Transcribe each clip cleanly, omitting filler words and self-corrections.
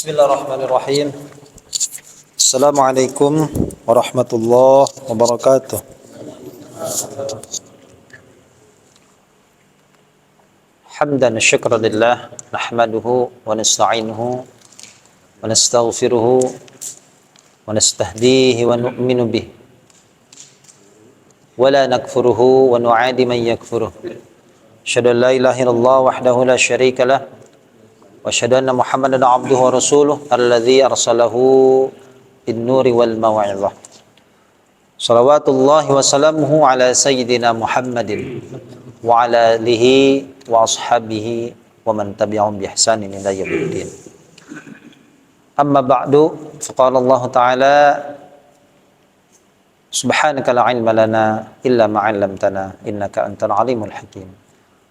Bismillahirrahmanirrahim. Assalamualaikum warahmatullahi wabarakatuh. Hamdan syukran lillah, nahmaduhu wa nasta'inuhu wa nastaghfiruhu wa nastahdihi wa nu'minu bih wa la nakfuruhu wa nu'adi man yakfuruh. Asyhadu an la ilaha illallah wahdahu la syarika lah wa asyhadu anna Muhammadan abduhu wa rasuluh alladzi arsalahu bin-nuri wal maw'izah. Shalawatullahi wa salamuhu ala sayyidina Muhammadin wa ala alihi wa ashabihi wa man tabi'ahum bi ihsanin ila yaumiddin. Amma ba'du, faqala Allah Ta'ala subhanaka la ilma lana illa ma 'allamtana innaka antal alimul hakim.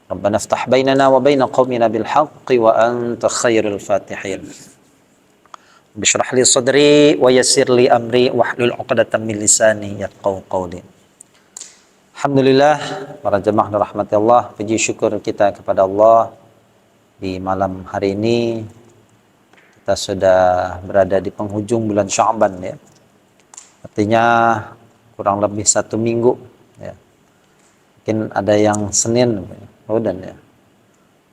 Rabbana iftah bainana wa baina qaumina bil haqqi wa anta khairul fatihin. Bishrah li sadri wa yassir li amri wahlul 'uqdatam min lisani yafqahu qawli. Alhamdulillah, para jemaah dirahmati Allah, puji syukur kita kepada Allah di malam hari ini kita sudah berada di penghujung bulan Sya'ban ya. Artinya kurang lebih 1 minggu ya. Mungkin ada yang Senin dan ya.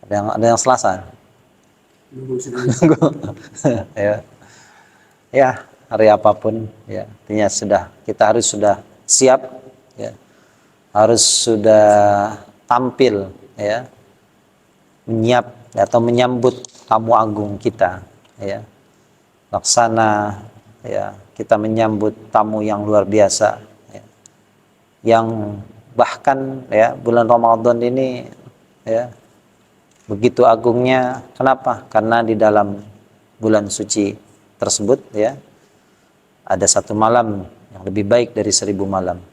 Ada yang Selasa. Ya. Ya, hari apapun ya. Artinya kita harus sudah siap ya. Harus sudah tampil ya. Atau menyambut tamu agung kita ya. Laksana ya, kita menyambut tamu yang luar biasa ya. Yang bahkan ya bulan Ramadan ini ya begitu agungnya. Kenapa? Karena di dalam bulan suci tersebut ya ada 1 malam yang lebih baik dari 1000 malam.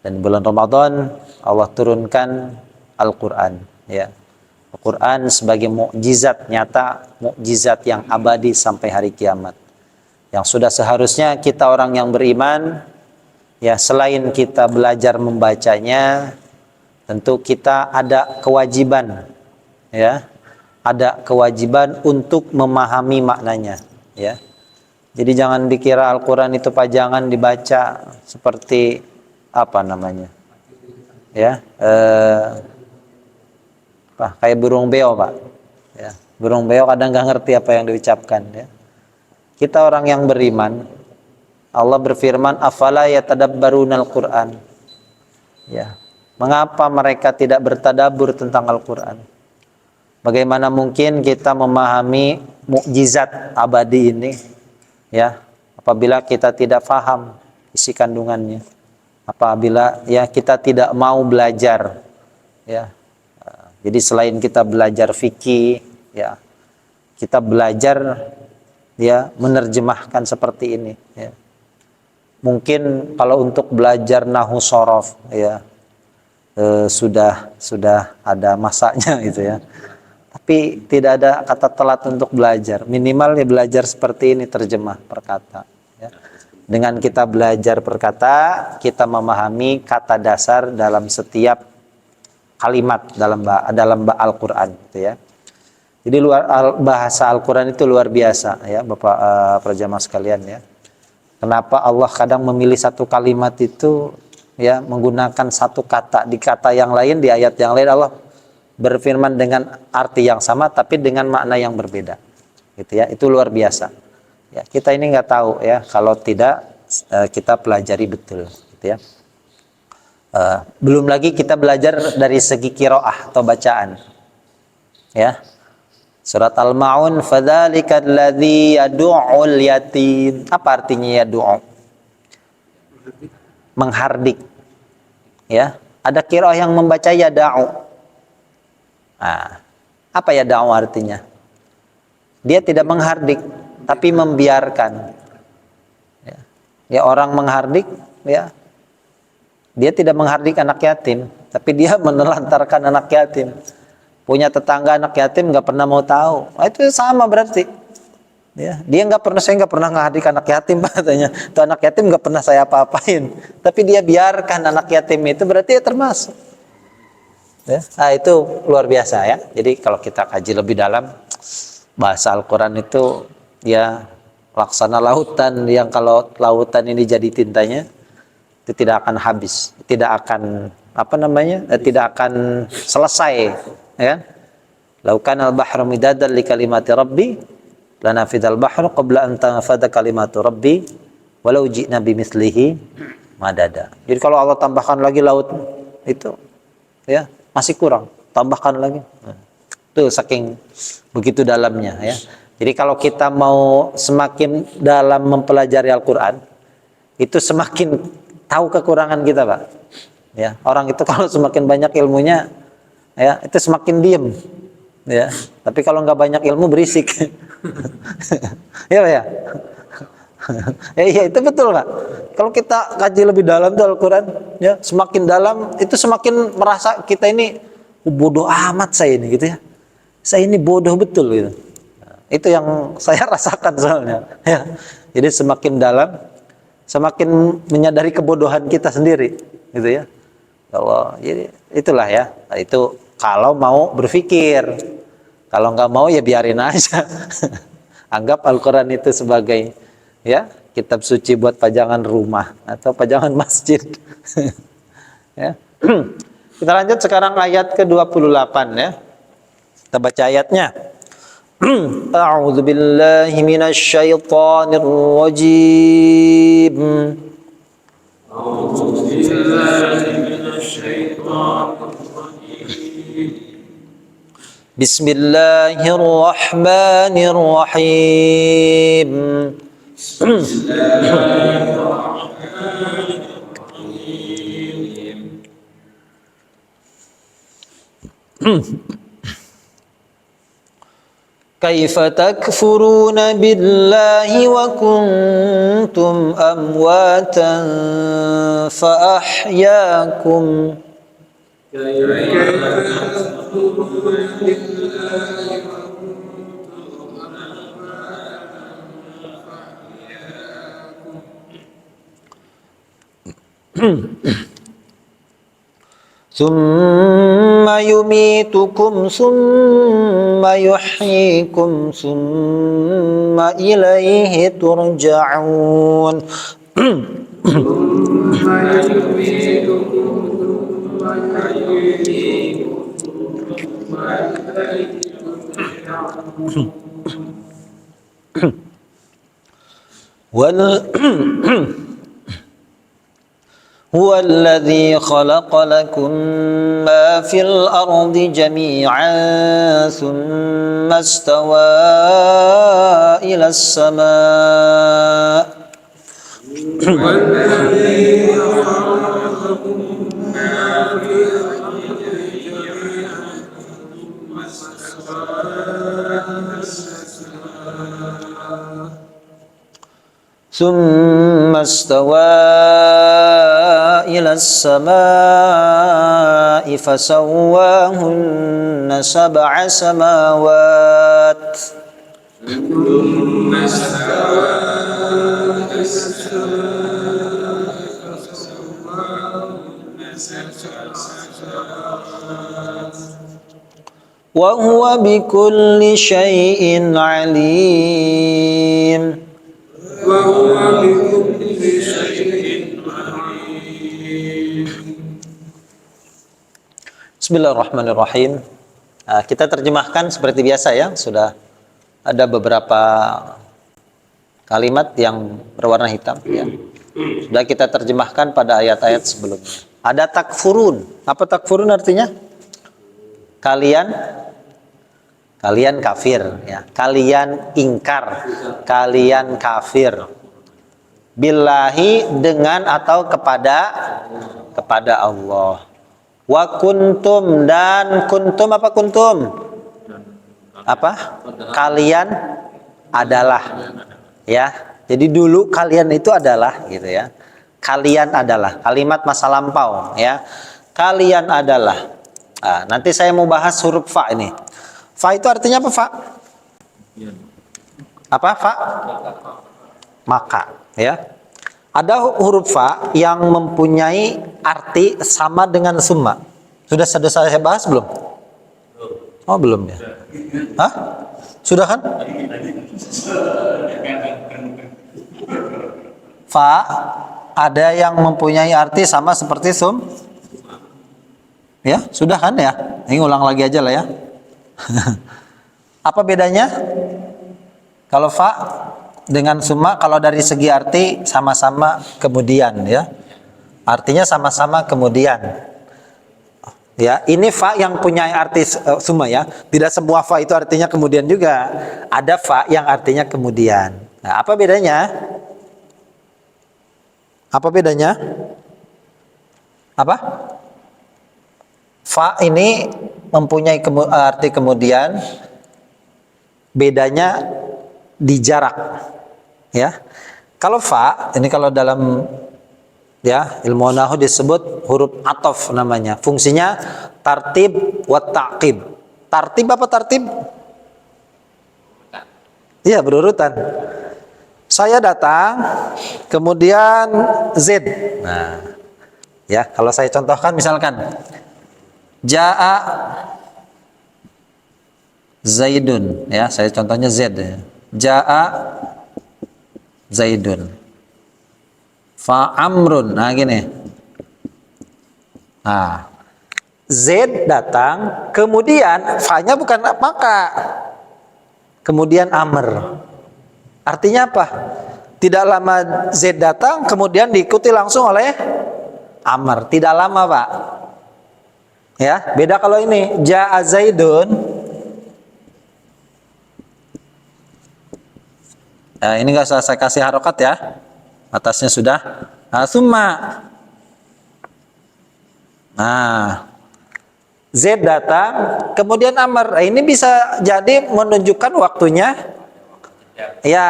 Dan bulan Ramadan Allah turunkan Al-Quran ya. Al-Quran sebagai mukjizat nyata, mukjizat yang abadi sampai hari kiamat. Yang sudah seharusnya kita orang yang beriman ya, selain kita belajar membacanya, tentu kita ada kewajiban ya, ada kewajiban untuk memahami maknanya ya. Jadi jangan dikira Al-Quran itu pajangan dibaca seperti apa namanya ya, kayak burung beo Pak ya. Burung beo kadang nggak ngerti apa yang diucapkan ya. Kita orang yang beriman, Allah berfirman, afala yatadabbarunal Qur'an ya. Mengapa mereka tidak bertadabbur tentang Al-Quran? Bagaimana mungkin kita memahami mukjizat abadi ini ya, apabila kita tidak faham isi kandungannya, apabila ya kita tidak mau belajar ya. Jadi selain kita belajar fikih ya, kita belajar ya menerjemahkan seperti ini ya. Mungkin kalau untuk belajar nahwu shorof ya, sudah ada masanya gitu ya. Tapi tidak ada kata telat untuk belajar. Minimal ya belajar seperti ini, terjemah perkata ya. Dengan kita belajar perkata, kita memahami kata dasar dalam setiap kalimat dalam Al-Quran gitu ya. Jadi bahasa Al-Quran itu luar biasa ya Bapak, para jamaah sekalian ya. Kenapa Allah kadang memilih satu kalimat itu ya, menggunakan satu kata, di kata yang lain, di ayat yang lain Allah berfirman dengan arti yang sama tapi dengan makna yang berbeda gitu ya. Itu luar biasa ya. Kita ini nggak tahu ya kalau tidak kita pelajari betul gitu ya. Belum lagi kita belajar dari segi qiraah atau bacaan ya. Surat Al-Ma'un, fadzalikal ladzi yad'ul yatim. Apa artinya yad'u? Menghardik ya. Ada qiraah yang membaca yad'u. Nah, apa yad'u artinya? Dia tidak menghardik tapi membiarkan ya. Ya, orang menghardik ya, dia tidak menghardik anak yatim tapi dia menelantarkan anak yatim. Punya tetangga anak yatim nggak pernah mau tahu, itu sama berarti ya. Dia saya nggak pernah ngehardik anak yatim katanya. Tuh anak yatim nggak pernah saya apa-apain, tapi dia biarkan anak yatim itu, berarti ya termasuk ya. Nah, itu luar biasa ya. Jadi kalau kita kaji lebih dalam bahasa Al-Quran itu ya laksana lautan yang kalau lautan ini jadi tintanya itu tidak akan habis, tidak akan tidak akan selesai, ya. Lau kana al-bahru midadan li kalimati rabbi lanafidal bahru qabla an tanfada kalimatu rabbi walau ji'na bimithlihi madada. Jadi kalau Allah tambahkan lagi laut itu, ya masih kurang, tambahkan lagi. Tuh saking begitu dalamnya, ya. Jadi kalau kita mau semakin dalam mempelajari Al-Quran, itu semakin tahu kekurangan kita, Pak. Ya, orang itu kalau semakin banyak ilmunya, ya itu semakin diem, ya. Tapi kalau nggak banyak ilmu berisik, ya, ya. Ya, itu betul, Pak. Kalau kita kaji lebih dalam tuh Al-Quran, ya semakin dalam itu semakin merasa kita ini bodoh amat saya ini, gitu ya. Saya ini bodoh betul, gitu. Itu yang saya rasakan soalnya, ya. Jadi semakin dalam, semakin menyadari kebodohan kita sendiri, gitu ya. Kalau jadi itulah, ya. Nah, itu kalau mau berpikir, kalau nggak mau ya biarin aja. Anggap Al-Quran itu sebagai, ya, kitab suci buat pajangan rumah atau pajangan masjid. Ya. Kita lanjut sekarang ayat ke-28, ya. Kita baca ayatnya. A'udzu billahi minasy syaithanir rajim. A'udzu billahi minasy syaithanir rajim. Bismillahirrahmanirrahim. Bismillahirrahmanirrahim. Kaifa takfuruna billahi wa kuntum amwatan fa ahyaakum. Thumma yumitukum thumma yuhyikum thumma ilaihi turja'un. هو الذي خلق لكم ما في الأرض جميعا ثم استوى إلى السماء ثم استوى إلى السماء فسواهن سبع سماوات وهو بكل شيء عليم. Bismillahirrahmanirrahim. Kita terjemahkan seperti biasa, ya. Sudah ada beberapa kalimat yang berwarna hitam, ya. Sudah kita terjemahkan pada ayat-ayat sebelumnya. Ada takfurun. Apa takfurun artinya? Kalian kafir, ya. Kalian ingkar, kalian kafir. Billahi, dengan atau kepada Allah. Wa kuntum, dan kuntum apa kuntum? Apa? Kalian adalah, ya. Jadi dulu kalian itu adalah, gitu ya. Kalian adalah kalimat masa lampau, ya. Kalian adalah. Nah, nanti saya mau bahas huruf fa ini. Fa itu artinya apa, fa? Apa, fa? Maka, ya. Ada huruf fa yang mempunyai arti sama dengan summa. Sudah saya bahas belum? Oh, belum ya? Hah? Sudah kan? Fa ada yang mempunyai arti sama seperti sum. Ya, sudah kan ya? Ini ulang lagi aja lah ya. Apa bedanya? Kalau fa dengan summa, kalau dari segi arti sama-sama kemudian ya. Artinya sama-sama kemudian. Ya, ini fa yang punya arti summa ya. Tidak semua fa itu artinya kemudian juga. Ada fa yang artinya kemudian. Nah, apa bedanya? Apa bedanya? Apa? Fa ini mempunyai arti kemudian. Bedanya di jarak. Ya. Kalau fa, ini kalau dalam ya ilmu nahwu disebut huruf ataf namanya. Fungsinya tartib wa ta'qib. Tartib apa tartib? Iya, berurutan. Saya datang, kemudian Z. Nah, ya kalau saya contohkan misalkan Ja'a Zaidun, ya saya contohnya Z. Ya. Ja'a Zaidun. Fa Amrun. Nah gini. Nah, Z datang, kemudian fa-nya bukan maka. Kemudian Amr. Artinya apa? Tidak lama Z datang, kemudian diikuti langsung oleh Amr. Tidak lama, Pak. Ya, beda kalau ini Ja'a Zaidun. Nah, ini nggak usah saya kasih harokat ya. Atasnya sudah. Nah, summa. Nah, Z datang, kemudian Amr. Nah, ini bisa jadi menunjukkan waktunya. Ya,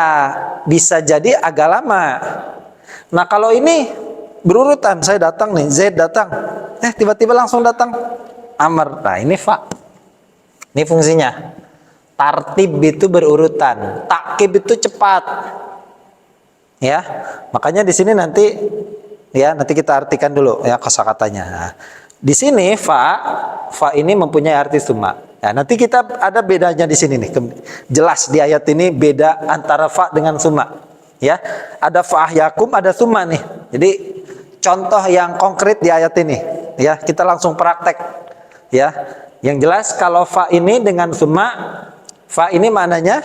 bisa jadi agak lama. Nah, kalau ini berurutan, saya datang nih, Z datang. Tiba-tiba langsung datang Amr. Nah, ini fa. Ini fungsinya. Tartib itu berurutan, takkib itu cepat. Ya, makanya di sini nanti kita artikan dulu ya kosakatanya. Nah, di sini fa ini mempunyai arti summa. Nah, nanti kita ada bedanya di sini nih. Jelas di ayat ini beda antara fa dengan summa. Ya, ada fa ahyakum, ada summa nih. Jadi contoh yang konkret di ayat ini. Ya, kita langsung praktek. Ya, yang jelas kalau fa ini dengan summa, fa ini maknanya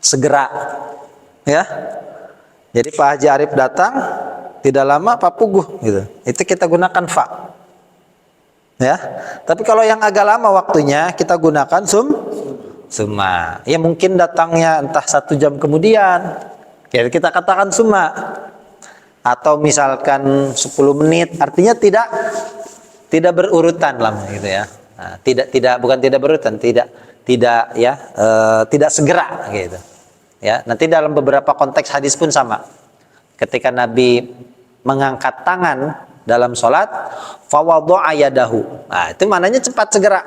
segera. Ya. Jadi Pak Haji Arif datang, tidak lama Pak Puguh gitu. Itu kita gunakan fa. Ya. Tapi kalau yang agak lama waktunya kita gunakan summa. Ya mungkin datangnya entah 1 jam kemudian. Ya, kita katakan summa. Atau misalkan 10 menit, artinya tidak berurutan lama gitu ya. Nah, bukan tidak berurutan, tidak segera gitu. Ya, nanti dalam beberapa konteks hadis pun sama. Ketika Nabi mengangkat tangan dalam sholat, fawadha'a yadahu. Nah, itu maknanya cepat segera.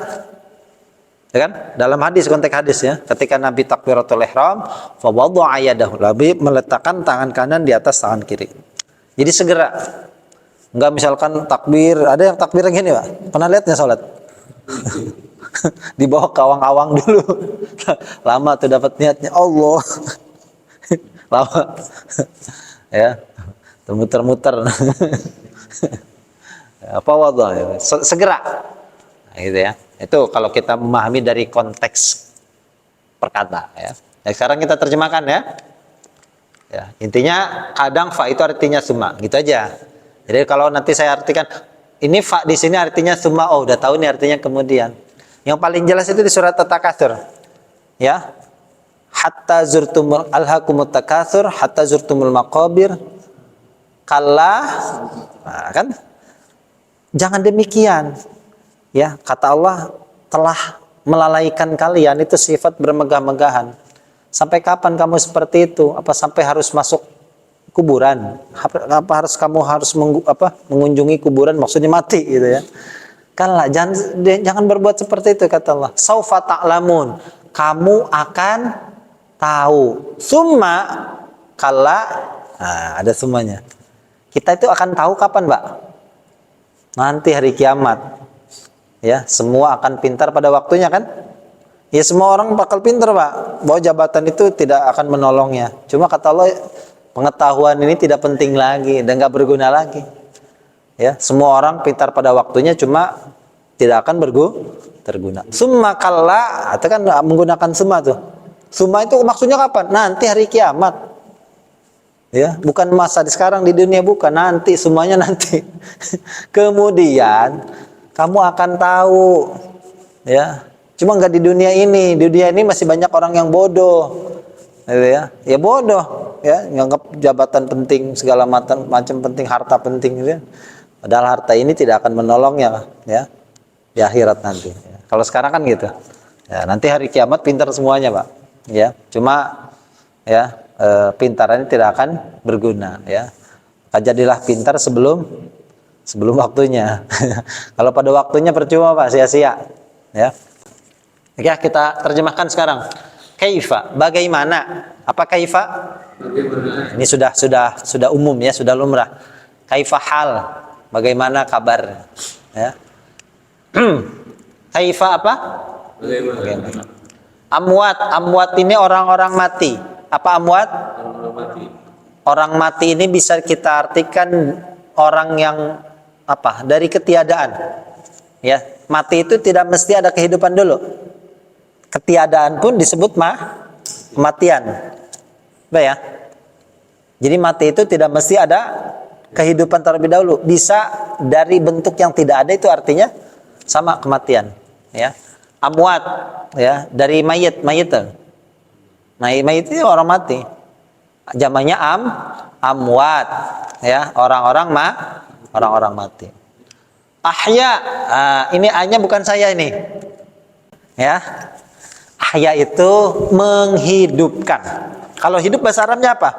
Ya kan? Dalam konteks hadis ya. Ketika Nabi takbiratul ihram, fawadha'a yadahu. Nabi meletakkan tangan kanan di atas tangan kiri. Jadi segera. Enggak misalkan takbir, ada yang takbir gini, Pak. Pernah lihatnya sholat? Dibawa ke awang-awang dulu. Lama tuh dapat niatnya Allah. Lama. Ya. Muter-muter. Apa wadah? Segera. Nah, gitu ya. Itu kalau kita memahami dari konteks perkata ya. Nah, sekarang kita terjemahkan ya. Ya, intinya kadang fa itu artinya summa, gitu aja. Jadi kalau nanti saya artikan ini fa di sini artinya summa, oh udah tahu nih artinya kemudian. Yang paling jelas itu di surat At-Takatsur. Ya. Hatta zurtumul alhaqumut takatsur hatta zurtumul maqabir. Kalla. Nah, kan? Jangan demikian. Ya, kata Allah telah melalaikan kalian, itu sifat bermegah-megahan. Sampai kapan kamu seperti itu? Apa sampai harus masuk kuburan? Apa harus mengunjungi kuburan, maksudnya mati gitu ya. Kalla, jangan berbuat seperti itu kata Allah. Saufa ta'lamun, kamu akan tahu. Summa kalla, nah, ada summanya. Kita itu akan tahu kapan, Mbak? Nanti hari kiamat. Ya, semua akan pintar pada waktunya kan? Ya semua orang bakal pintar Pak. Bahwa jabatan itu tidak akan menolongnya. Cuma kata Allah, pengetahuan ini tidak penting lagi dan nggak berguna lagi. Ya, semua orang pintar pada waktunya, cuma tidak akan terguna. Summa kalla, itu kan menggunakan summa tuh. Summa itu maksudnya kapan? Nanti hari kiamat. Ya, bukan masa di sekarang di dunia, bukan, nanti, semuanya nanti. Kemudian kamu akan tahu, ya. Cuma nggak di dunia ini. Di dunia ini masih banyak orang yang bodoh, gitu ya. Ya bodoh, ya, nganggap jabatan penting, segala macam penting, harta penting, gitu ya. Padahal harta ini tidak akan menolongnya, ya, di akhirat nanti. Ya. Kalau sekarang kan gitu. Ya, nanti hari kiamat pintar semuanya, Pak. Ya, cuma ya pintarannya tidak akan berguna, ya. Jadilah pintar sebelum waktunya. Kalau pada waktunya percuma Pak, sia-sia. Ya. Oke, kita terjemahkan sekarang. Kaifa, bagaimana? Apa kaifa? Ini sudah umum ya, sudah lumrah. Kaifa hal, bagaimana kabar? Ya. Kaifa apa? Bagaimana? Amwat ini orang-orang mati. Apa amwat? Orang mati ini bisa kita artikan orang yang apa? Dari ketiadaan. Ya, mati itu tidak mesti ada kehidupan dulu. Ketiadaan pun disebut kematian. Baik ya. Jadi mati itu tidak mesti ada kehidupan terlebih dahulu. Bisa dari bentuk yang tidak ada, itu artinya sama kematian, ya. Amwat, ya, dari mayit. Mayit itu orang mati. Jamannya amwat, ya, orang-orang mati. Ahya, ini A-nya bukan saya ini. Ya. Ahya itu menghidupkan. Kalau hidup bahasa Arabnya apa?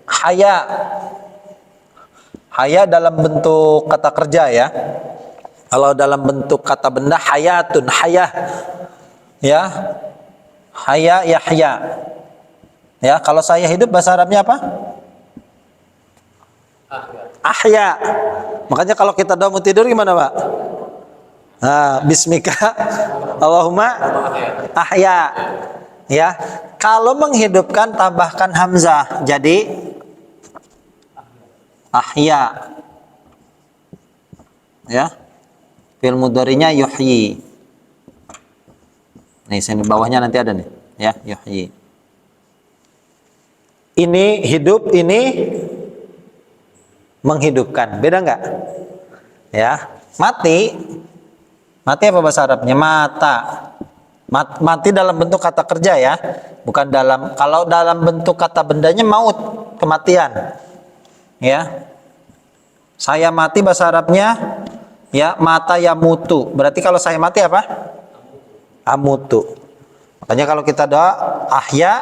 Haya. Haya dalam bentuk kata kerja, ya. Kalau dalam bentuk kata benda, hayatun, hayah. Ya. Haya yahya. Ya, kalau saya hidup bahasa Arabnya apa? Ahya. Makanya kalau kita doa mau tidur gimana, Pak? Nah, bismika Allahumma ahya. Ya. Kalau menghidupkan tambahkan hamzah jadi ahya. Ya. Fi'il mudhari'nya yuhyi. Nih, sini bawahnya nanti ada nih, ya, yuhyi. Ini hidup, ini menghidupkan. Beda enggak? Ya. Mati apa bahasa Arabnya? Mata. Mati dalam bentuk kata kerja, ya. Bukan dalam, kalau dalam bentuk kata bendanya maut, kematian. Ya. Saya mati bahasa Arabnya, ya, mata ya mutu. Berarti kalau saya mati apa? Amutu. Makanya kalau kita doa ahya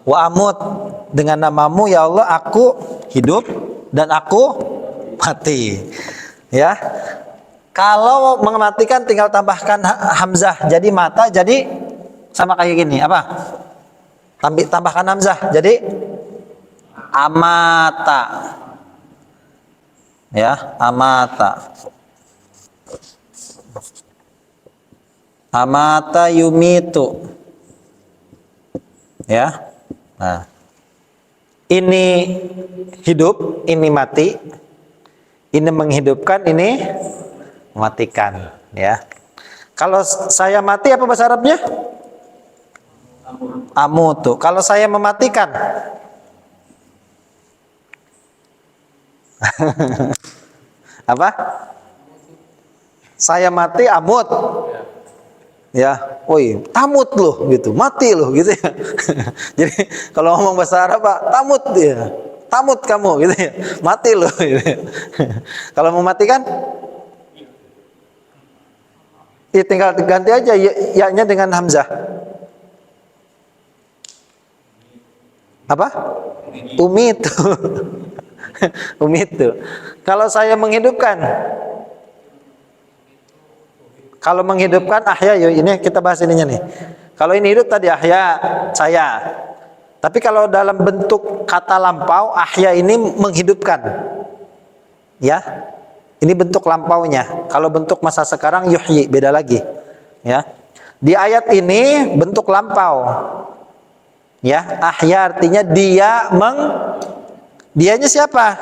wa amut, dengan namamu ya Allah aku hidup dan aku mati. Ya. Kalau mematikan tinggal tambahkan hamzah jadi mata, jadi sama kayak gini, apa? Tambahkan hamzah jadi amata. Ya, amata. Amata yumitu. Ya. Nah. Ini hidup, ini mati. Ini menghidupkan, ini mematikan, ya. Kalau saya mati apa bahasa Arabnya? Amutu. Kalau saya mematikan apa? Saya mati amut. Ya, woi, tamut loh gitu, mati loh gitu ya. Jadi kalau ngomong bahasa Arab Pak, tamut dia. Tamut kamu gitu ya. Mati loh gitu ya. Kalau mau matikan ya tinggal ganti aja ya-nya dengan hamzah. Apa? Umitu. Umitu. Kalau saya menghidupkan, kalau menghidupkan ahya, ini kita bahas ininya nih. Kalau ini hidup tadi ahya, saya. Tapi kalau dalam bentuk kata lampau, ahya ini menghidupkan. Ya. Ini bentuk lampaunya. Kalau bentuk masa sekarang yuhyi, beda lagi. Ya. Di ayat ini bentuk lampau. Ya, ahya artinya dianya siapa?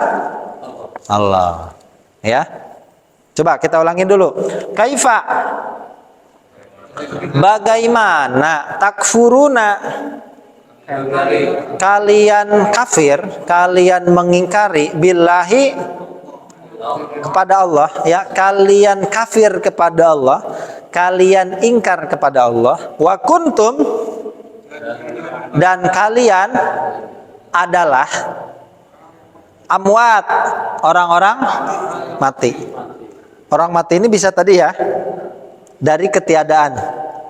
Allah. Ya. Coba kita ulangin dulu. Kaifa? Bagaimana takfuruna? Kalian kafir, kalian mengingkari billahi kepada Allah, ya, kalian kafir kepada Allah, kalian ingkar kepada Allah, wa kuntum, dan kalian adalah amwat, orang-orang mati. Orang mati ini bisa tadi ya, dari ketiadaan.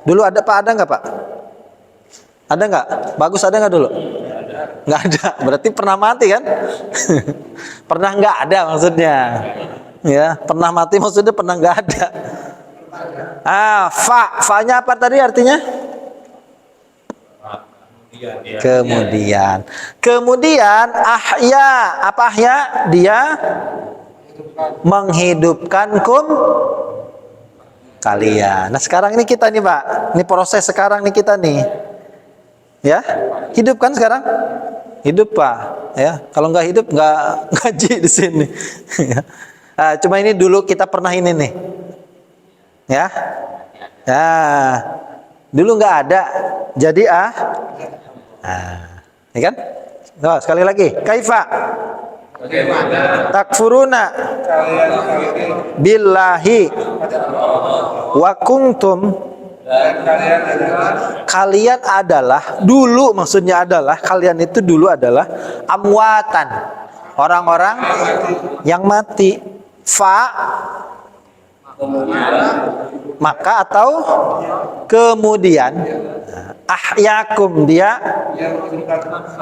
Dulu ada Pak, ada nggak Pak? Ada nggak? Bagus, ada nggak dulu? Nggak ada. Berarti pernah mati kan? Pernah nggak ada maksudnya. Ya, pernah mati maksudnya pernah nggak ada. Fa-nya apa tadi artinya? Kemudian ahya, apa ahya? Dia menghidupkankum kalian. Nah sekarang ini kita nih Pak, ini proses sekarang nih kita nih, ya, hidup kan sekarang? Hidup Pak, ya. Kalau nggak hidup nggak ngaji di sini. Nah, cuma ini dulu kita pernah ini nih, ya. Nah, dulu nggak ada, jadi ya kan? Nah, sekali lagi, kaifa? Bagaimana takfuruna billahi wa kuntum, kalian adalah dulu, maksudnya adalah kalian itu dulu adalah amwatan, orang-orang yang mati. Fa maka atau kemudian, ahyakum, dia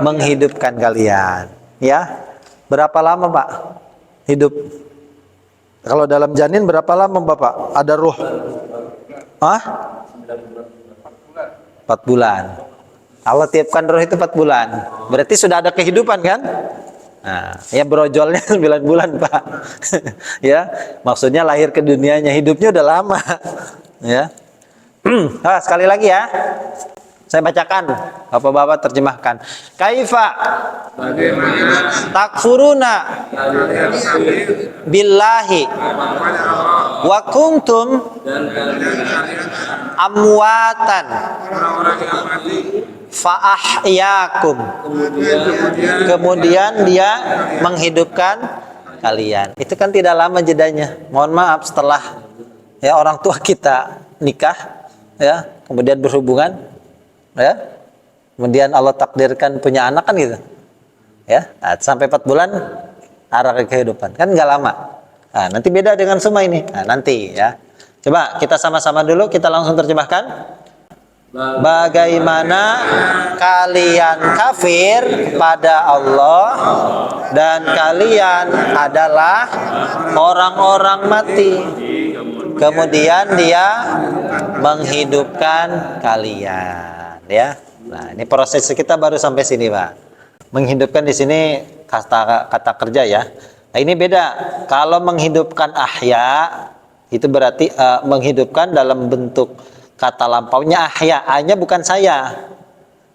menghidupkan kalian. Ya, berapa lama Pak hidup? Kalau dalam janin berapa lama Bapak ada ruh? 4 bulan. Allah tiupkan roh itu 4 bulan. Berarti sudah ada kehidupan kan? Nah, ya brojolnya 9 bulan Pak. Ya, maksudnya lahir ke dunianya, hidupnya udah lama. Ya. Sekali lagi ya. Saya bacakan, Bapak-bapak terjemahkan. Kaifa? Bagaimana? Takfuruna billahi wa kuntum amwatan fa ahyakum. Kemudian dia menghidupkan kalian. Itu kan tidak lama jedanya. Mohon maaf, setelah ya orang tua kita nikah, ya, kemudian berhubungan, ya, kemudian Allah takdirkan punya anak kan gitu, ya, sampai 4 bulan arah kehidupan kan nggak lama. Nah, nanti beda dengan semua ini. Nah, nanti ya, coba kita sama-sama dulu, kita langsung terjemahkan. Bagaimana kalian kafir kepada Allah dan kalian adalah orang-orang mati, kemudian dia menghidupkan kalian. Ya, nah ini proses kita baru sampai sini Pak. Menghidupkan di sini kata kerja ya. Nah ini beda. Kalau menghidupkan ahya itu berarti menghidupkan dalam bentuk kata lampaunya ahya. A-nya bukan saya,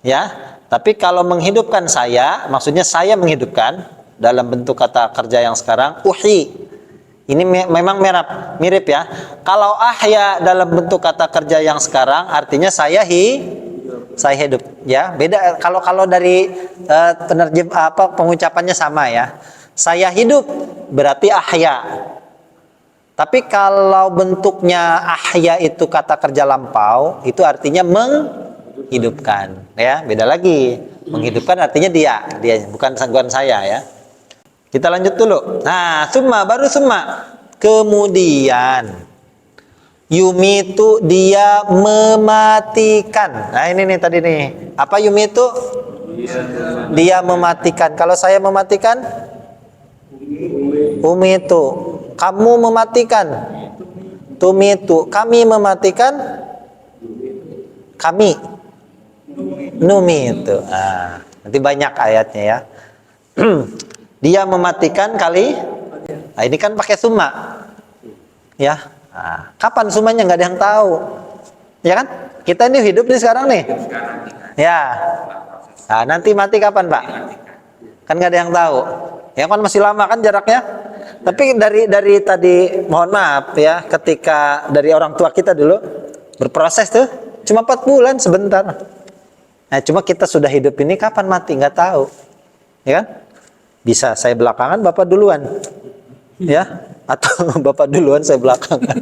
ya. Tapi kalau menghidupkan saya, maksudnya saya menghidupkan dalam bentuk kata kerja yang sekarang uhi. Ini memang mirip ya. Kalau ahya dalam bentuk kata kerja yang sekarang artinya saya hidup ya. Beda kalau dari penerjem pengucapannya sama ya. Saya hidup berarti ahya. Tapi kalau bentuknya ahya itu kata kerja lampau, itu artinya menghidupkan ya. Beda lagi. Menghidupkan artinya dia bukan saya ya. Kita lanjut dulu. Nah, baru kemudian yumitu, dia mematikan. Nah, ini nih tadi nih. Apa yumitu? Dia mematikan. Kalau saya mematikan, umitu. Kamu mematikan. Tumitu. Kami mematikan. Kami. Numitu. Nah, nanti banyak ayatnya ya. Dia mematikan kali. Nah, ini kan pakai summa. Ya, nah, kapan semuanya nggak ada yang tahu, ya kan? Kita ini hidup nih sekarang nih, ya. Nah, nanti mati kapan Pak? Kan nggak ada yang tahu. Ya kan masih lama kan jaraknya. Tapi dari tadi, mohon maaf ya, ketika dari orang tua kita dulu berproses tuh cuma 4 bulan sebentar. Nah, cuma kita sudah hidup ini kapan mati nggak tahu, ya kan? Bisa saya belakangan, Bapak duluan, ya, atau Bapak duluan saya belakangan.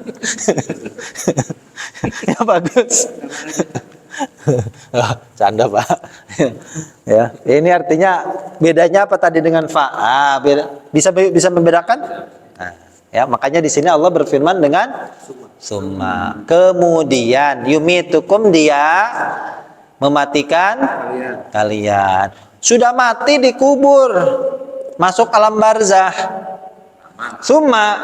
Ya bagus. Oh, canda Pak. Ya, ini artinya bedanya apa tadi dengan fa? Bisa membedakan? Nah, ya, makanya di sini Allah berfirman dengan summa. Kemudian yumitukum, dia mematikan kalian. Sudah mati dikubur, masuk alam barzah. Summa,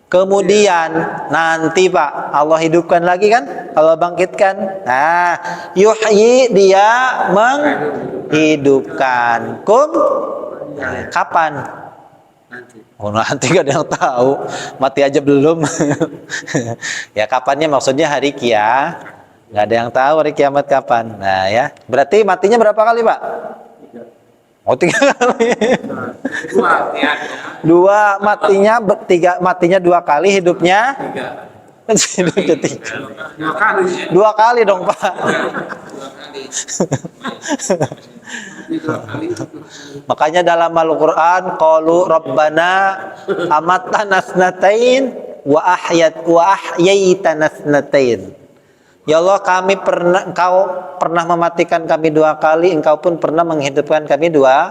kemudian nanti Pak Allah hidupkan lagi kan, Allah bangkitkan. Nah, yuhyi, dia menghidupkan. Nah, kapan? Oh, nanti gak ada yang tahu, mati aja belum. Ya kapannya maksudnya hari kiamat. Gak ada yang tahu hari kiamat kapan. Nah ya, berarti matinya berapa kali Pak? Oh 3 kali. Dua matinya, matinya 2 kali, hidupnya 2 kali dong Pak. Makanya dalam Al-Quran, qalu rabbana amatana tsnatain wa ahyaitana tsnatain. Ya Allah, Engkau pernah mematikan kami 2 kali, Engkau pun pernah menghidupkan kami dua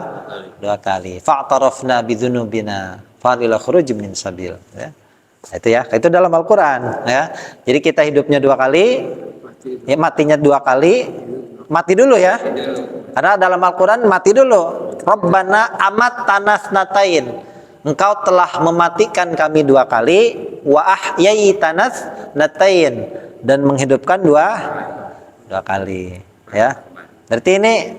kali. Fa'tarafna bidzunubina fa'ila khuruj min sabil. Ya. Itu dalam Al-Quran. Ya. Jadi kita hidupnya 2 kali, ya, matinya 2 kali, mati dulu ya. Karena dalam Al-Quran mati dulu. Rabbana amatana tsnatain. Engkau telah mematikan kami 2 kali, wa ahyaitana tsnatain, dan menghidupkan dua kali, ya. Berarti ini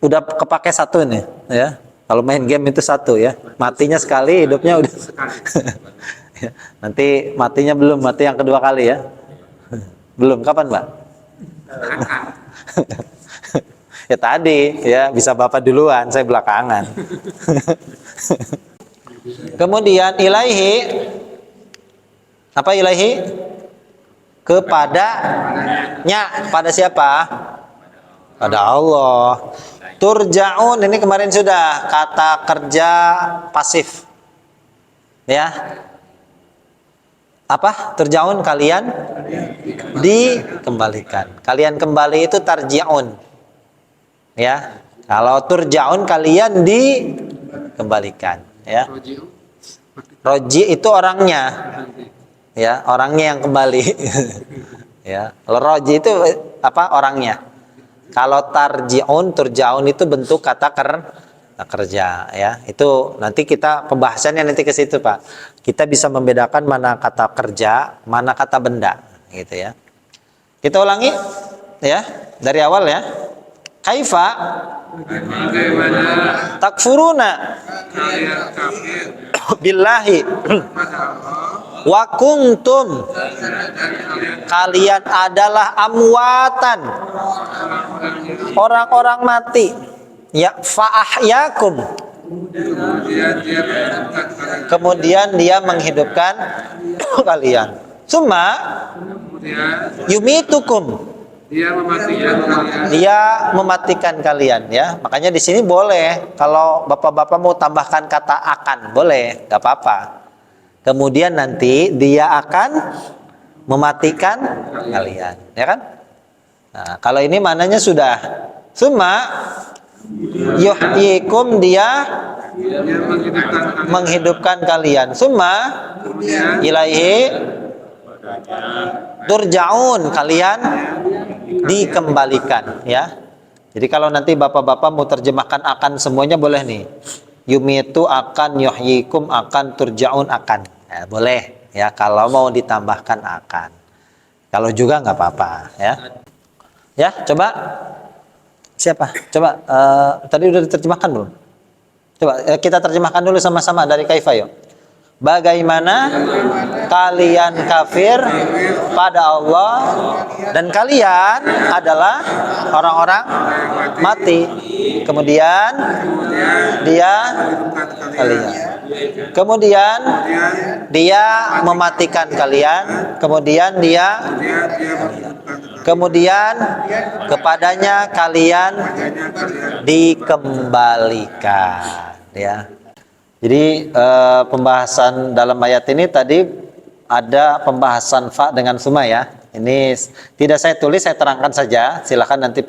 udah kepake 1 nih, ya. Kalau main game itu 1 ya, matinya sekali, hidupnya udah. Ya. Nanti matinya belum, mati yang kedua kali ya. Belum, kapan Pak? Ya tadi, ya bisa Bapak duluan, saya belakangan. Kemudian ilaihi, apa ilaihi? Kepadanya, pada siapa? Pada Allah. Turja'un, ini kemarin sudah kata kerja pasif, ya. Apa? Turja'un, kalian dikembalikan. Kalian kembali itu tarji'un, ya. Kalau turja'un, kalian dikembalikan, ya. Roji itu orangnya, ya, orangnya yang kembali. Ya, roji itu apa? Orangnya. Kalau turjaun itu bentuk kata kerja, ya. Itu nanti kita pembahasannya nanti ke situ Pak. Kita bisa membedakan mana kata kerja, mana kata benda, gitu ya. Kita ulangi, ya, dari awal ya. Kaifa takfuruna billahi wa kuntum, kalian adalah amwatan, orang-orang mati, ya, fa'ahyakum, kemudian dia menghidupkan kalian, summa yumitukum, dia mematikan kalian, ya. Makanya di sini boleh kalau bapak-bapak mau tambahkan kata akan, boleh, gak apa-apa. Kemudian nanti dia akan mematikan kalian, ya kan? Nah, kalau ini mananya sudah summa yuhyikum, dia menghidupkan kalian, summa ilaihi turja'un, kalian dikembalikan, ya. Jadi kalau nanti bapak-bapak mau terjemahkan akan semuanya boleh nih. Yumitu akan, yuhyikum akan, turja'un akan, ya, boleh, ya, kalau mau ditambahkan akan. Kalau juga nggak apa-apa, ya. Ya, coba siapa? Coba tadi udah diterjemahkan belum? Coba kita terjemahkan dulu sama-sama dari Kaifa, yuk. bagaimana kalian kafir pada Allah dan kalian adalah orang-orang mati. Kemudian dia kalian. Kemudian dia mematikan kalian. Kemudian dia kemudian kepadanya kalian dikembalikan, ya. Jadi pembahasan dalam ayat ini tadi ada pembahasan fa dengan summa, ya. Ini tidak saya tulis, saya terangkan saja. Silakan nanti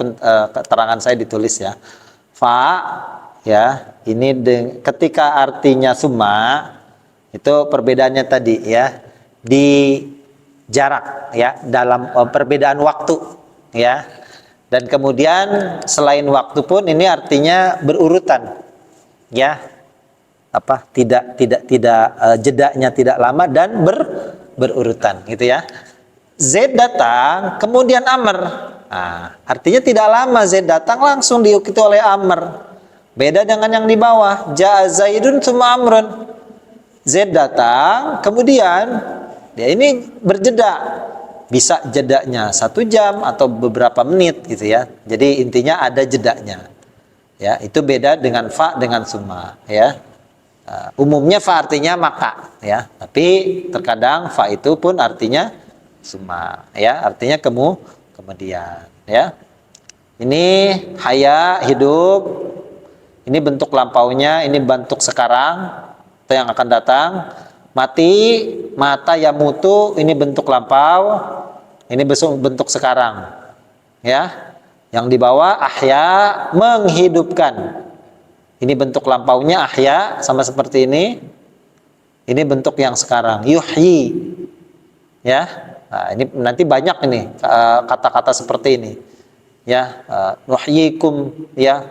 keterangan saya ditulis, ya. Fa, ya. Ini ketika artinya summa itu perbedaannya tadi, ya. Di jarak, ya, dalam perbedaan waktu, ya. Dan kemudian selain waktu pun ini artinya berurutan, ya. Apa tidak jedanya tidak lama dan berurutan, gitu, ya. Z datang kemudian Amr, nah, artinya tidak lama Z datang langsung diikuti oleh Amr. Beda dengan yang di bawah, Ja'a Zaidun tsumma Amrun. Z datang kemudian ya ini berjeda, bisa jedanya 1 jam atau beberapa menit, gitu, ya. Jadi intinya ada jedanya, ya. Itu beda dengan fa dengan summa, ya. Umumnya fa artinya maka, ya, tapi terkadang fa itu pun artinya summa, ya, artinya kemudian, ya. Ini haya, hidup, ini bentuk lampaunya, ini bentuk sekarang atau yang akan datang. Mati, mata, yamutu, ini bentuk lampau, ini bentuk sekarang, ya. Yang di bawah ahya, menghidupkan. Ini bentuk lampaunya ahya, sama seperti ini. Ini bentuk yang sekarang, yuhyi, ya. Nah, ini nanti banyak ini kata-kata seperti ini, ya. Nuhyikum, ya.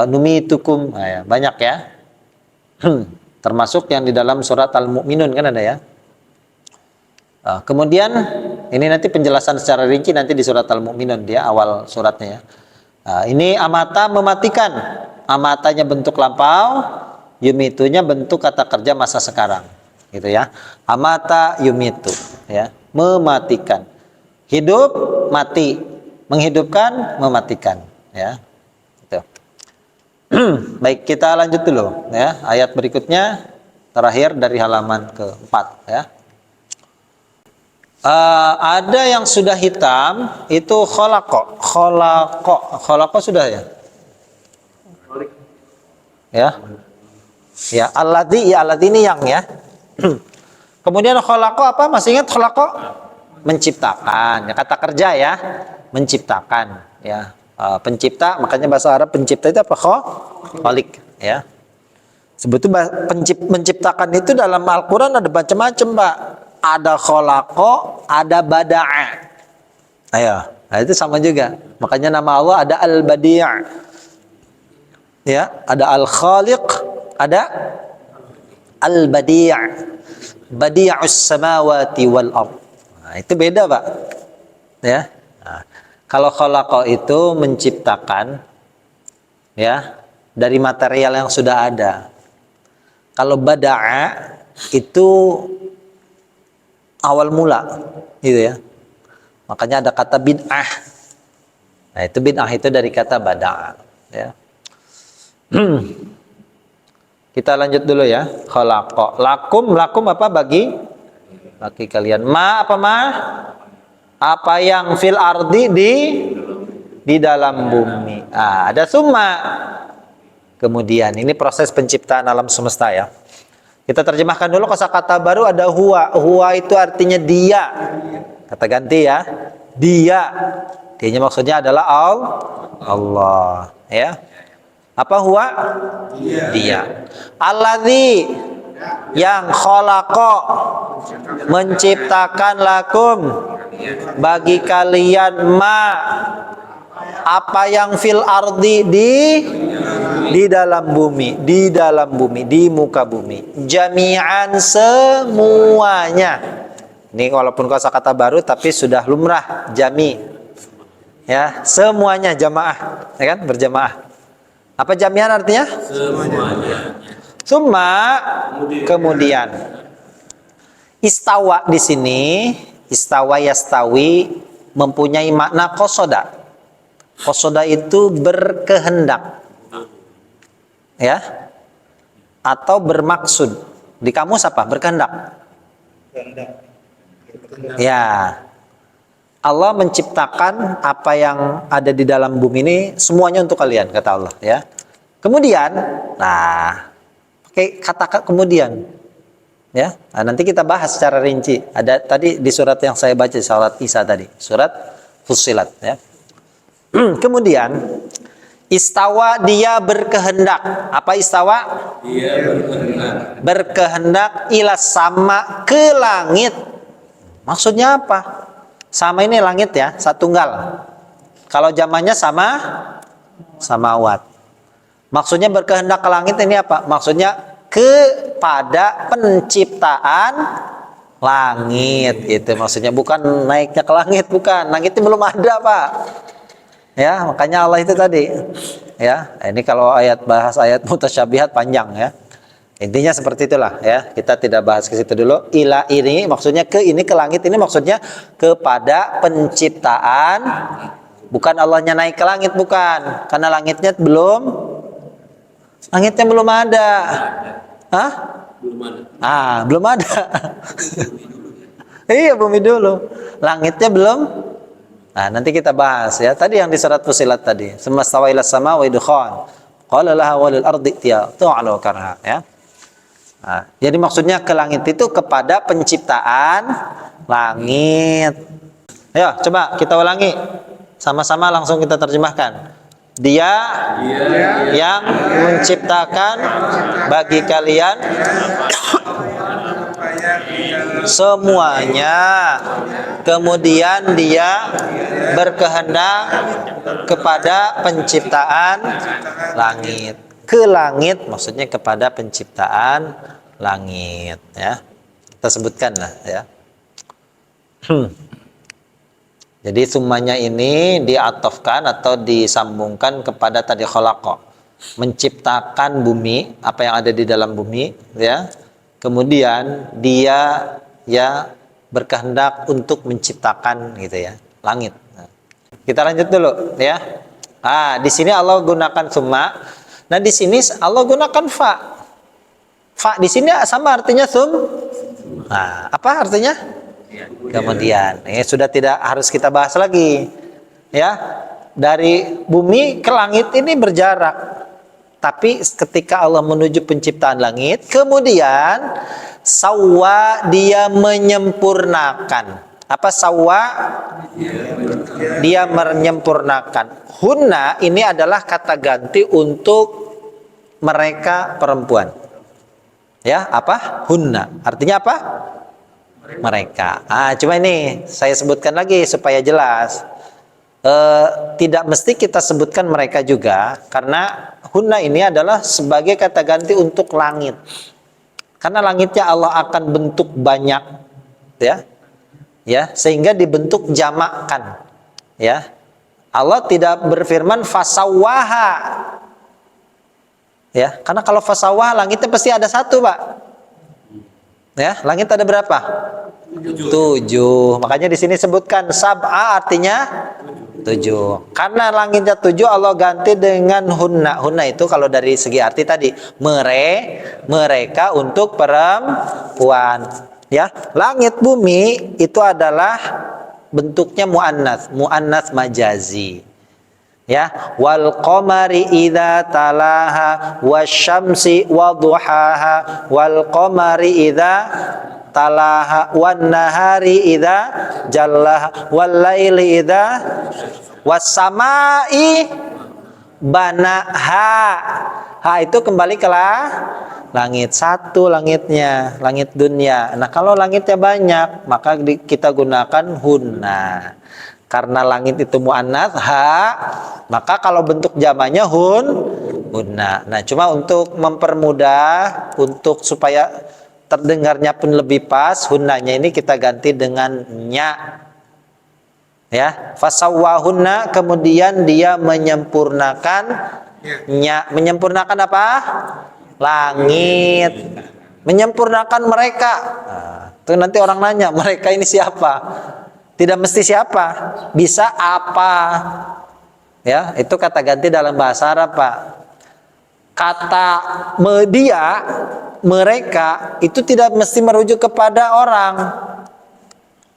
Numitukum, nah, ya. Banyak, ya. Termasuk yang di dalam surat Al-Mu'minun kan ada, ya. Kemudian ini nanti penjelasan secara rinci nanti di surat Al-Mu'minun, dia awal suratnya, ya. Ini amata, mematikan. Amatanya bentuk lampau, yumitunya bentuk kata kerja masa sekarang, gitu, ya. Amata yumitu, ya, mematikan. Hidup, mati, menghidupkan, mematikan, ya. Gitu. Baik, kita lanjut dulu, ya. Ayat berikutnya terakhir dari halaman ke-4, ya. Ada yang sudah hitam itu kholaqo sudah, ya. Ya, alladzi, ya, alladzi ini yang, ya. Kemudian kholaqo apa? Masih ingat kholaqo? Menciptakan, ya, kata kerja, ya. Menciptakan, ya. Pencipta, makanya bahasa Arab pencipta itu apa? Khaliq, ya. Sebetulnya menciptakan itu dalam Al-Qur'an ada macam-macam, Pak. Ada kholaqo, ada bada'a. Ayo, nah itu sama juga. Makanya nama Allah ada Al-Badi'. Ya, ada Al-Khaliq, ada Al-Badi'. Badi'us samawati wal ardh. Nah, itu beda, Pak. Ya. Nah, kalau khalaqa itu menciptakan, ya, dari material yang sudah ada. Kalau bada'a itu awal mula, gitu, ya. Makanya ada kata bid'ah. Nah, itu bid'ah itu dari kata bada'a, ya. Kita lanjut dulu, ya. Khalaqa. Lakum apa bagi kalian. Ma apa ma? Apa yang fil ardi di dalam bumi. Ada summa. Kemudian ini proses penciptaan alam semesta, ya. Kita terjemahkan dulu kosakata baru, ada huwa. Huwa itu artinya dia. Kata ganti, ya. Dia. Dia maksudnya adalah Allah, ya. Apa huwa? Dia. Alladzi, yang khalaqa, menciptakan lakum, bagi kalian, ma, apa yang fil ardi di dalam bumi, di muka bumi, jami'an, semuanya. Ini walaupun kosakata baru tapi sudah lumrah, jami, ya, semuanya, jamaah, ya kan, berjamaah. Apa jami'an artinya? Semuanya. Summa, kemudian. Istawa di sini, istawa yastawi mempunyai makna qasoda. Qasoda itu berkehendak. Ya. Atau bermaksud. Di kamus apa? Berkehendak. Ya. Allah menciptakan apa yang ada di dalam bumi ini semuanya untuk kalian, kata Allah, ya. Kemudian, nah, pakai kata kemudian, ya. Nah, nanti kita bahas secara rinci. Ada tadi di surat yang saya baca, surat Isa tadi, surat Fussilat, ya. Kemudian, istawa dia berkehendak. Apa istawa? Dia berkehendak. Berkehendak ila sama ke langit. Maksudnya apa? Sama ini langit ya, satunggal. Kalau zamannya sama samawat. Maksudnya berkehendak ke langit ini apa? Maksudnya kepada penciptaan langit. Itu maksudnya, bukan naiknya ke langit, bukan. Langitnya belum ada, Pak. Ya, makanya Allah itu tadi. Ya, ini kalau bahas ayat mutasyabihat panjang ya. Intinya seperti itulah ya. Kita tidak bahas ke situ dulu. Ila ini maksudnya ke langit ini maksudnya kepada penciptaan. Bukan Allahnya naik ke langit, bukan. Karena langitnya belum ada. Hah? Belum ada. Belum ada. Iya, bumi dulu. Langitnya belum. Nah, nanti kita bahas ya. Tadi yang di surat Fussilat tadi. Semastawa ila sama wa idkhan. Qala laha walil ardi tiya tu'alu karha ya. Nah, jadi maksudnya ke langit itu kepada penciptaan langit. Ayo, coba kita ulangi. Sama-sama langsung kita terjemahkan. Dia yang menciptakan bagi kalian semuanya. Kemudian dia berkehendak kepada penciptaan langit. Ke langit maksudnya kepada penciptaan langit ya. Kita sebutkan lah ya. Jadi semuanya ini diatofkan atau disambungkan kepada tadi khalaqa, menciptakan bumi, apa yang ada di dalam bumi ya. Kemudian dia ya berkehendak untuk menciptakan gitu ya, langit. Nah, kita lanjut dulu ya. Di sini Allah gunakan summa. Nah, di sini Allah gunakan fa. Fa di sini sama artinya sum. Nah, apa artinya? Kemudian. Sudah tidak harus kita bahas lagi. Ya. Dari bumi ke langit ini berjarak. Tapi ketika Allah menuju penciptaan langit, kemudian sawwa dia menyempurnakan. Apa sawwa? Dia menyempurnakan. Hunna ini adalah kata ganti untuk mereka perempuan. Ya, apa? Hunna. Artinya apa? Mereka. Cuma ini saya sebutkan lagi supaya jelas. Tidak mesti kita sebutkan mereka juga, karena hunna ini adalah sebagai kata ganti untuk langit. Karena langitnya Allah akan bentuk banyak, ya. Ya, sehingga dibentuk jamakkan. Ya. Allah tidak berfirman fasawwaha. Ya, karena kalau fasawwaha langitnya pasti ada satu, Pak. Ya, langit ada berapa? 7. Makanya di sini sebutkan sab'a artinya 7. Karena langitnya 7 Allah ganti dengan hunna. Hunna itu kalau dari segi arti tadi mereka untuk perempuan. Ya, langit bumi itu adalah bentuknya muannats majazi. Ya, wal qamari idza talaha wasyamsi wadhuhaha wal qamari idza talaha wan nahari idza jallaha wal laili idza was samai banaha. Itu kembali ke langit satu, langitnya langit dunia. Nah, kalau langitnya banyak maka kita gunakan hunna. Karena langit itu muannats maka kalau bentuk jamaknya hunna. Nah, cuma untuk mempermudah, untuk supaya terdengarnya pun lebih pas, hunnanya ini kita ganti dengan nya. Ya, fasawwahunna, kemudian dia menyempurnakan nya. Menyempurnakan apa? Langit. Menyempurnakan mereka. Tuh nanti orang nanya, mereka ini siapa? Tidak mesti siapa, bisa apa. Ya, itu kata ganti dalam bahasa Arab, Pak. Kata media, mereka itu tidak mesti merujuk kepada orang.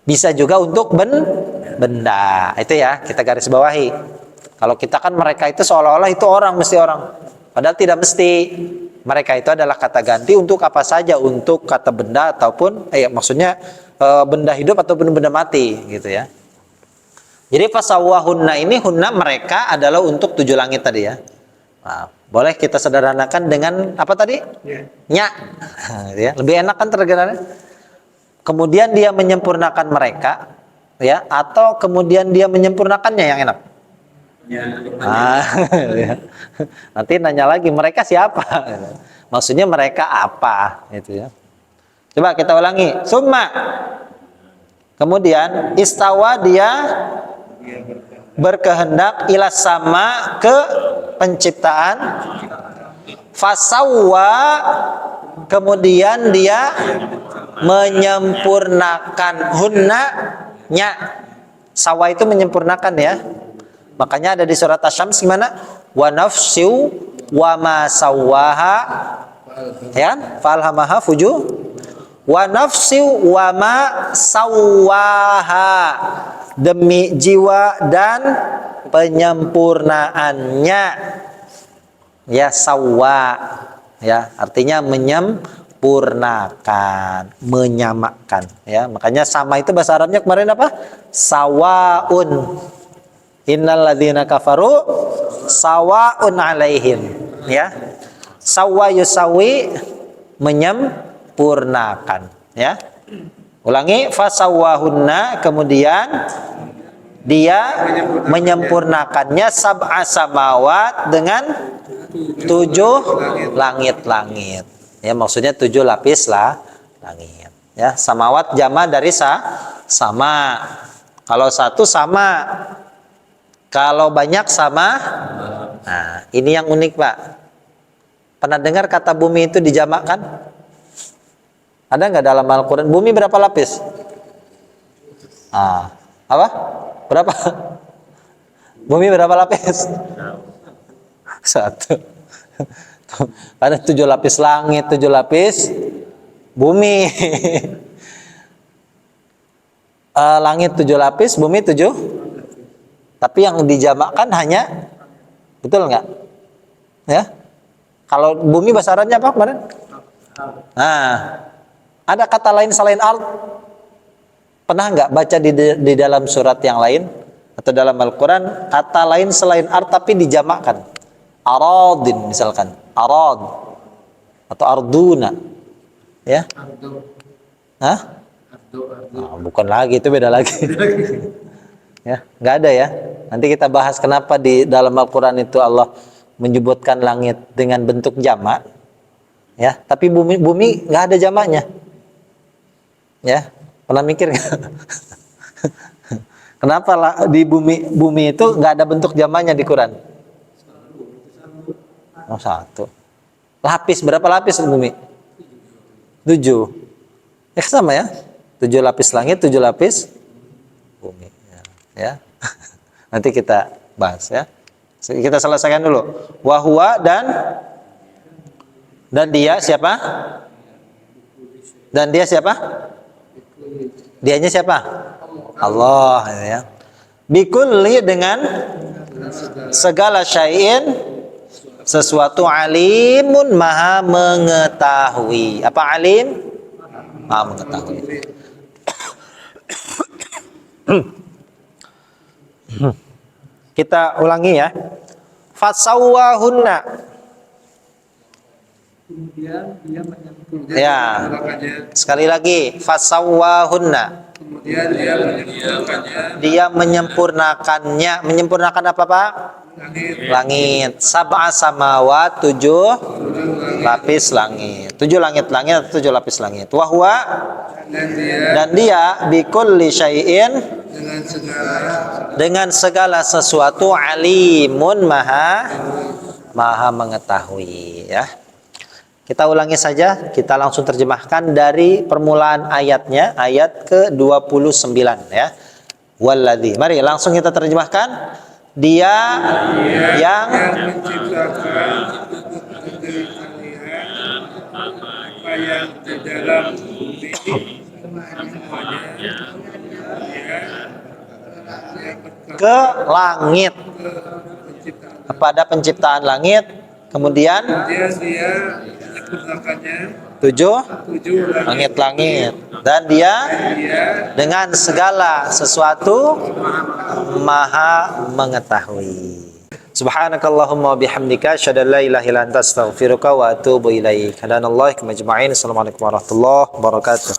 Bisa juga untuk benda. Itu ya, kita garis bawahi. Kalau kita kan mereka itu seolah-olah itu orang, mesti orang. Padahal tidak mesti. Mereka itu adalah kata ganti untuk apa saja, untuk kata benda ataupun maksudnya benda hidup ataupun benda mati gitu ya. Jadi fasawwahunna ini, hunna mereka adalah untuk 7 langit tadi ya. Nah, boleh kita sederhanakan dengan apa tadi? Nya. Ya, lebih enak kan terdengarnya. Kemudian dia menyempurnakan mereka ya, atau kemudian dia menyempurnakannya yang enak. Ya. Ya. Nanti nanya lagi mereka siapa? Maksudnya mereka apa? Itu ya. Coba kita ulangi. Summa. Kemudian istawa dia berkehendak ila sama ke penciptaan. Fasawwa kemudian dia menyempurnakan hunna nya. Sawa itu menyempurnakan ya. Makanya ada di surat Asy-Syams gimana? Wa nafsiu wa ma sawwaha ya, falhamaha fujuh wa nafsiu wa ma sawwaha, demi jiwa dan penyempurnaannya. Ya, sawwa ya, artinya menyempurnakan, menyamakan ya. Makanya sama itu bahasa Arabnya kemarin apa? Sawaun. Innal ladzina kafaru sawaun alaihim ya. Sawwa yusawi, menyempurnakan ya. Ulangi, fasawwahunna kemudian dia menyempurnakannya sab'a samawat dengan 7 langit-langit. Ya, maksudnya 7 lapis lah langit. Ya, samawat jama dari sama. Kalau satu sama, kalau banyak sama. Nah, ini yang unik, Pak. Pernah dengar kata bumi itu dijamakkan? Ada nggak dalam Al-Quran? Bumi berapa lapis? Apa? Berapa? Bumi berapa lapis? 1. Ada 7 lapis langit, 7 lapis bumi. Langit 7 lapis, bumi 7. Tapi yang dijamakkan hanya, betul nggak? Ya. Kalau bumi bahasa Arabnya apa kemarin? Nah, ada kata lain selain ard? Pernah nggak baca di dalam surat yang lain atau dalam Al-Quran kata lain selain ard tapi dijamakkan? Aradin misalkan, arad atau arduna, ya? Hah? Nah, bukan lagi, itu beda lagi. Ya, nggak ada ya. Nanti kita bahas kenapa di dalam Al-Quran itu Allah menyebutkan langit dengan bentuk jamak, ya. Tapi bumi nggak ada jamaknya, ya. Pernah mikir nggak? Kenapa di bumi itu nggak ada bentuk jamaknya di Quran? Oh, 1. Lapis berapa lapis bumi? 7. Ya sama ya. 7 lapis langit, 7 lapis bumi. Ya. Nanti kita bahas ya. Kita selesaikan dulu. Wahwa dan dia siapa? Dan dia siapa? Dianya siapa? Allah ya. Bikulli dengan segala syai'in, sesuatu, alimun maha mengetahui. Apa alim? Maha mengetahui. Kita ulangi ya. Fasawwahunna. Kemudian dia menyempurnakan. Ya. Sekali lagi, fasawwahunna. Kemudian dia menyempurnakannya. Dia menyempurnakannya. Menyempurnakan apa, Pak? Langit. Sab'a samawat, 7 lapis langit. 7 langit-langit atau 7 lapis langit. Wahwa dan dia bikulli syai'in, dengan segala sesuatu, alimun maha mengetahui ya. Kita ulangi saja, kita langsung terjemahkan dari permulaan ayatnya, ayat ke-29 ya. Walladzi. Mari langsung kita terjemahkan. Dia yang menciptakan dari kalian apa yang di dalam bumi semuanya, dia ke langit, penciptaan. kepada penciptaan langit, kemudian Dia menyempurnakannya 7 langit-langit, dan dia dengan segala sesuatu maha mengetahui. Subhanakallahumma wa bihamdika asyhadu an la ilaha illa anta astaghfiruka wa atubu ilaik. Hadanallahu majma'in. Assalamualaikum warahmatullahi wabarakatuh.